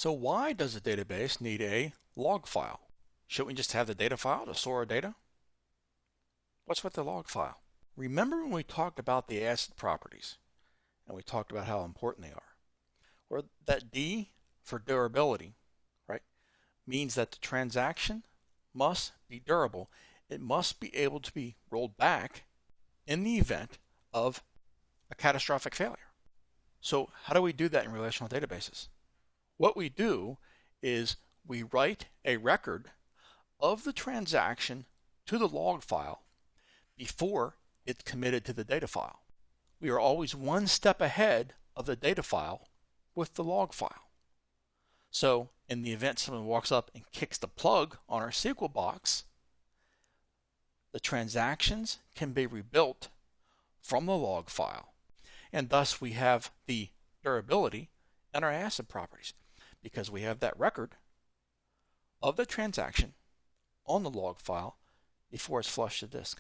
So why does a database need a log file? Shouldn't we just have the data file to store our data? What's with the log file? Remember when we talked about the ACID properties and we talked about how important they are? Or that D for durability, right, means that the transaction must be durable. It must be able to be rolled back in the event of a catastrophic failure. So how do we do that in relational databases? What we do is we write a record of the transaction to the log file before it's committed to the data file. We are always one step ahead of the data file with the log file. So in the event someone walks up and kicks the plug on our SQL box, the transactions can be rebuilt from the log file, and thus we have the durability and our ACID properties because we have that record of the transaction on the log file before it's flushed to disk.